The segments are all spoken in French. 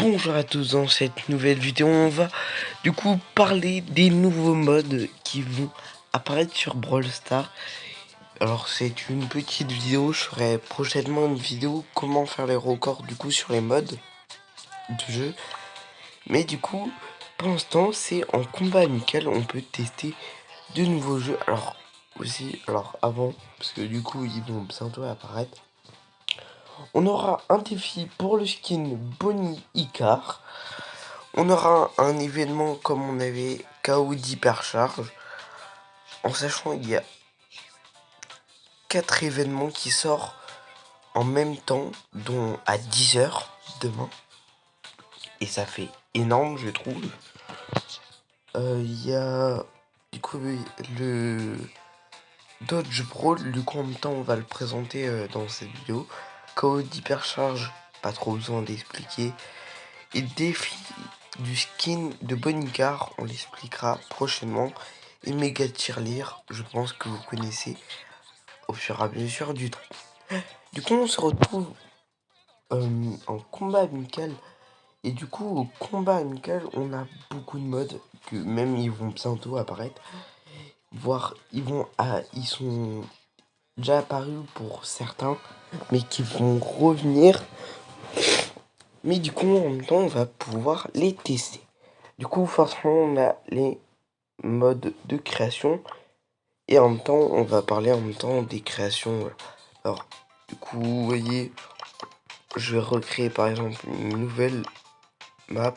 Bonjour à tous, dans cette nouvelle vidéo on va du coup parler des nouveaux modes qui vont apparaître sur Brawl Stars. Alors c'est une petite vidéo, je ferai prochainement une vidéo comment faire les records du coup sur les modes de jeu. Mais du coup pour l'instant c'est en combat amical, on peut tester de nouveaux jeux. Alors avant, parce que du coup ils vont bientôt apparaître. On aura un défi pour le skin Bonnie Icar. On aura un événement comme on avait KO d'hypercharge. En sachant qu'il y a 4 événements qui sortent en même temps, dont à 10 h demain. Et ça fait énorme, je trouve. Il y a du coup le Dodge Brawl. Du coup, en même temps, on va le présenter dans cette vidéo. KO d'hypercharge, pas trop besoin d'expliquer. Et défi du skin de Bonicar, on l'expliquera prochainement. Et méga tirelire, je pense que vous connaissez au fur et à mesure du temps. Du coup, on se retrouve en combat amical. Et du coup, au combat amical, on a beaucoup de modes que même ils vont bientôt apparaître. Voire ils sont déjà apparus pour certains, mais qui vont revenir. Mais du coup, en même temps, on va pouvoir les tester. Du coup, forcément, on a les modes de création. Et en même temps, on va parler en même temps des créations. Alors, du coup, vous voyez, je vais recréer par exemple une nouvelle map.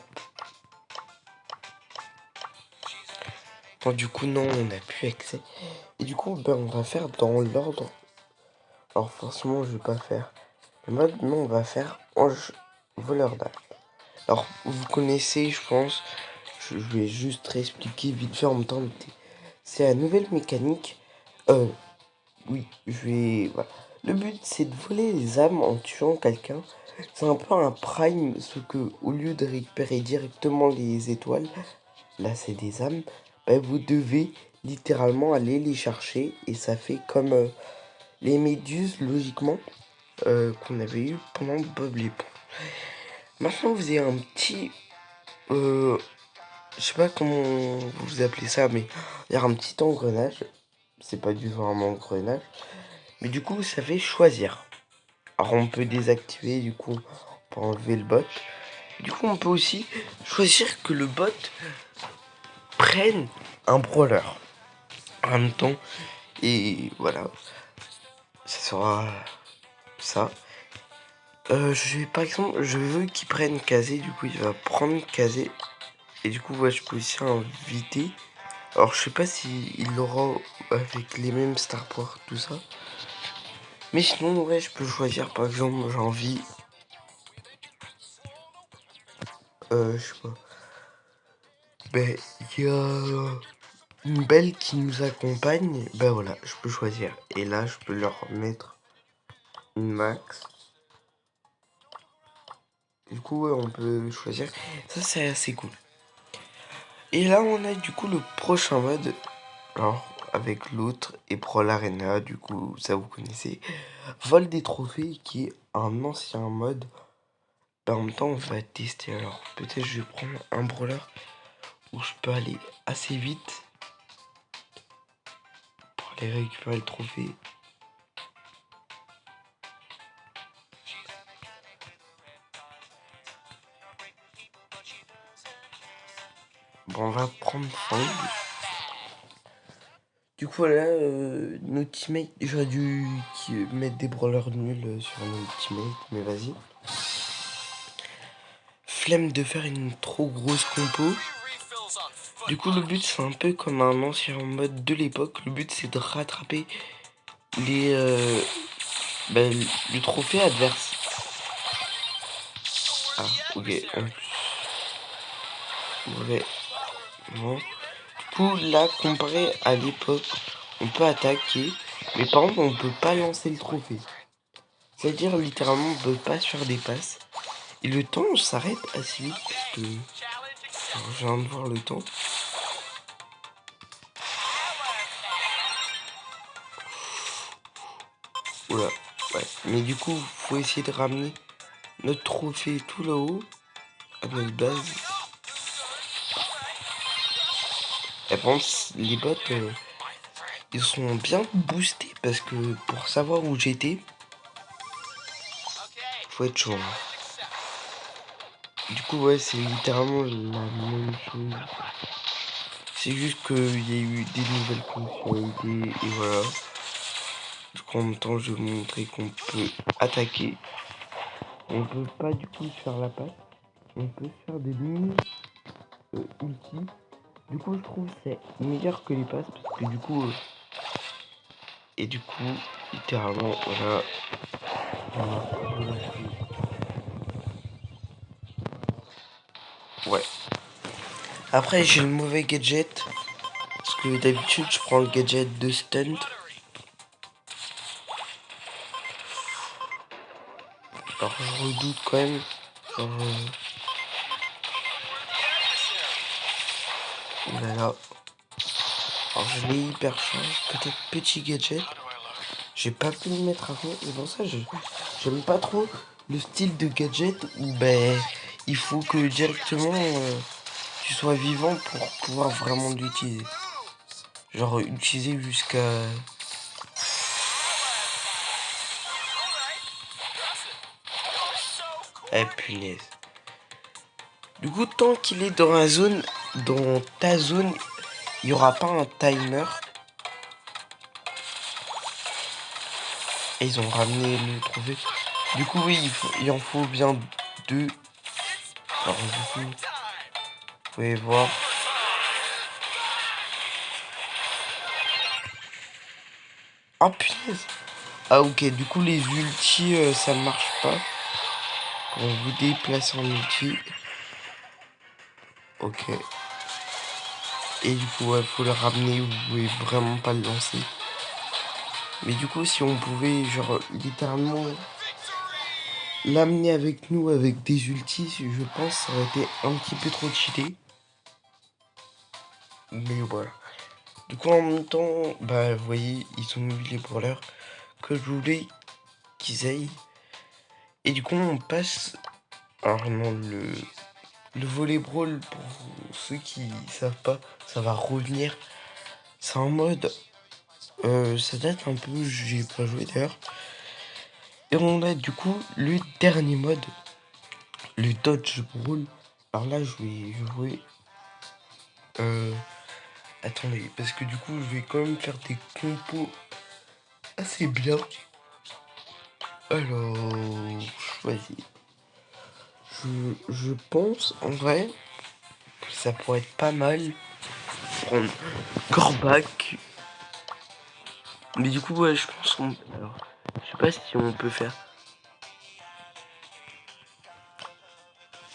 Bon, du coup, non, on n'a plus accès. Et du coup, on va faire dans l'ordre. Alors, forcément, je vais pas faire le mode, mais on va faire ange voleur d'âme. Alors, vous connaissez, je pense, je vais juste réexpliquer vite fait en même temps. C'est la nouvelle mécanique. Oui, voilà. Le but, c'est de voler les âmes en tuant quelqu'un. C'est un peu un prime, ce que, au lieu de récupérer directement les étoiles, là c'est des âmes, bah, vous devez littéralement aller les chercher. Et ça fait comme les méduses, logiquement, qu'on avait eu pendant Bob l'éponge. Maintenant, vous avez un petit... je sais pas comment vous appelez ça, mais il y a un petit engrenage. C'est pas du tout un engrenage. Mais du coup, ça fait choisir. Alors on peut désactiver, du coup, pour enlever le bot. Du coup, on peut aussi choisir que le bot prenne un brawler en même temps. Et voilà, ça sera ça. Par exemple, je veux qu'il prenne Kazé, du coup il va prendre Kazé. Et du coup, ouais, je peux aussi inviter. Alors je sais pas si il l'aura avec les mêmes Star Power, tout ça. Mais sinon, ouais, je peux choisir, par exemple, j'ai envie... je sais pas. Ben, il y a une belle qui nous accompagne. Ben voilà, je peux choisir. Et là, je peux leur mettre une max. Du coup, ouais, on peut choisir. Ça, c'est assez cool. Et là, on a du coup le prochain mode. Alors, avec l'autre, et Brawl Arena, du coup, ça vous connaissez. Vol des trophées, qui est un ancien mode. Ben, en même temps, on va tester. Alors, peut-être je vais prendre un brawler où je peux aller assez vite pour aller récupérer le trophée. Bon, on va prendre Fang. Du coup, là, nos teammates, j'aurais dû mettre des brawlers nuls sur nos teammates, mais vas-y. Flemme de faire une trop grosse compo. Du coup, le but, c'est un peu comme un ancien mode de l'époque. Le but, c'est de rattraper les, le trophée adverse. Ah, ok. Ouais. Bon. Du coup, là, comparé à l'époque, on peut attaquer, mais par contre, on peut pas lancer le trophée. C'est-à-dire, littéralement, on peut pas se faire des passes. Et le temps s'arrête assez vite parce que... Alors, je viens de voir le temps. Oula, ouais. Mais du coup, faut essayer de ramener notre trophée tout là-haut. à notre base. Et par contre, les bots, ils sont bien boostés parce que pour savoir où j'étais, faut être chaud. Du coup, ouais, c'est littéralement la même chose. C'est juste qu'il y a eu des nouvelles fonctionnalités et voilà. Donc en même temps, je vais vous montrer qu'on peut attaquer. On peut pas du coup se faire la passe. On peut faire des mini ulti. Du coup, je trouve que c'est meilleur que les passes parce que du coup, et du coup, littéralement, voilà. Ouais. Après, j'ai le mauvais gadget. Parce que d'habitude, je prends le gadget de stunt. Alors, je redoute quand même. Genre, voilà. Alors, je l'ai hyper charge. Peut-être petit gadget. J'ai pas pu le mettre avant. Et pour ça, j'aime pas trop le style de gadget où ben il faut que directement tu sois vivant pour pouvoir vraiment l'utiliser. Genre utiliser jusqu'à... Eh punaise. Du coup, tant qu'il est dans la zone, dans ta zone, il n'y aura pas un timer. Et ils ont ramené le trophée. Du coup, oui, il en faut bien deux. Alors, du coup, vous pouvez voir. Ah, punaise. Ah, ok, du coup, les ultis, ça ne marche pas. Quand vous déplacez en ulti. Ok. Et du coup, il faut le ramener. Vous pouvez vraiment pas le lancer. Mais du coup, si on pouvait, genre, littéralement l'amener avec nous avec des ultis, je pense que ça aurait été un petit peu trop cheaté. Mais voilà. Du coup, en même temps, bah, vous voyez, ils ont mis les brawlers que je voulais qu'ils aillent. Et du coup, on passe. Alors, non, le volley brawl, pour ceux qui savent pas, ça va revenir. C'est en mode. Ça date un peu, j'ai pas joué d'ailleurs. Et on a du coup le dernier mode, le dodge brawl. Alors là, je vais jouer. Attendez, parce que du coup, je vais quand même faire des compos assez bien. Alors, choisis. Je pense en vrai que ça pourrait être pas mal prendre Corbac. Mais du coup, ouais, je pense qu'on. Alors, je sais pas si on peut faire.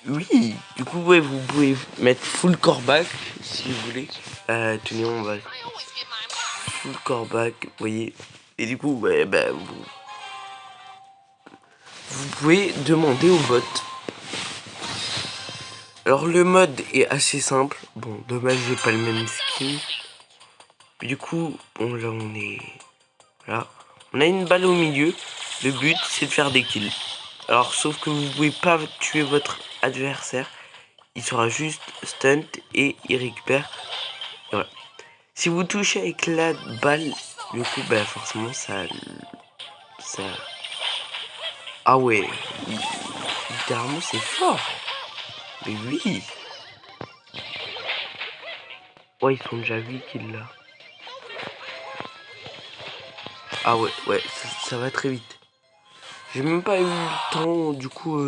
Oui, du coup, ouais, vous pouvez mettre full Corbac si vous voulez. Tenez, on va. Full Corbac, vous voyez. Et du coup, ouais, bah, vous pouvez demander au bot. Alors le mode est assez simple. Bon, dommage j'ai pas le même skin. Mais du coup, bon là on est... Voilà. On a une balle au milieu. Le but c'est de faire des kills. Alors sauf que vous pouvez pas tuer votre adversaire. Il sera juste stunt et il récupère. Et voilà. Si vous touchez avec la balle, du coup bah forcément ça... Ah ouais. Littéralement c'est fort. Mais oui. Ouais ils sont déjà 8 kills là. Ah ouais, ouais, ça va très vite. J'ai même pas eu le temps, du coup...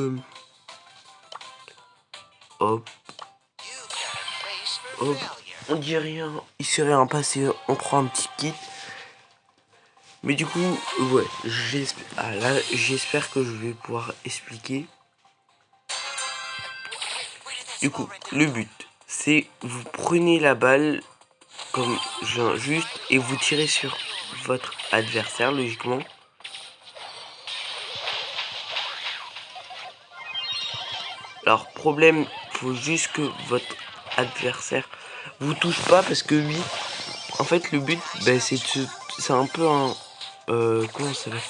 Hop, hop. On dit rien, il s'est rien passé, on prend un petit kit. Mais du coup, ouais, j'espère que je vais pouvoir expliquer. Du coup, le but, c'est vous prenez la balle comme juste et vous tirez sur votre adversaire, logiquement. Alors, problème, faut juste que votre adversaire vous touche pas parce que oui, en fait, le but, ben, c'est un peu un... comment ça s'appelle?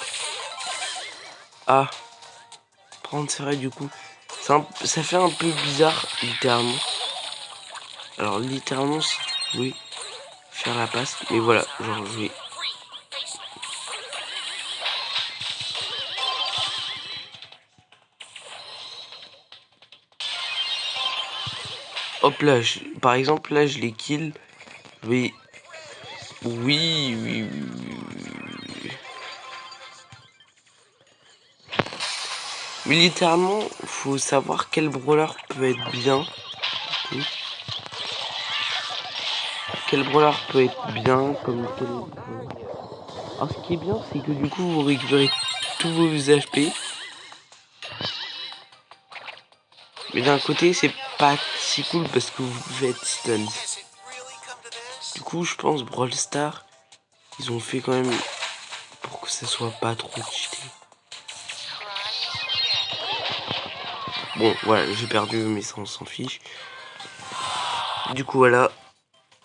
Ah, prendre ça du coup. Ça fait un peu bizarre, littéralement. Alors, littéralement, si tu pouvais faire la passe. Mais voilà, genre, je vais... Hop là, par exemple, là, je les kill. Je vais... Oui, oui, oui, oui, oui. Mais littéralement, faut savoir quel brawler peut être bien. Quel brawler peut être bien, comme quel... Alors ce qui est bien, c'est que du coup, vous récupérez tous vos HP. Mais d'un côté, c'est pas si cool parce que vous faites stun. Du coup, je pense Brawl Stars, ils ont fait quand même pour que ça soit pas trop cheaté. Bon, voilà, j'ai perdu, mais ça, on s'en fiche. Du coup, voilà,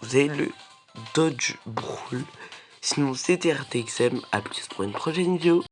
vous avez le Dodge Brawl. Sinon, c'était RTXM. À plus pour une prochaine vidéo.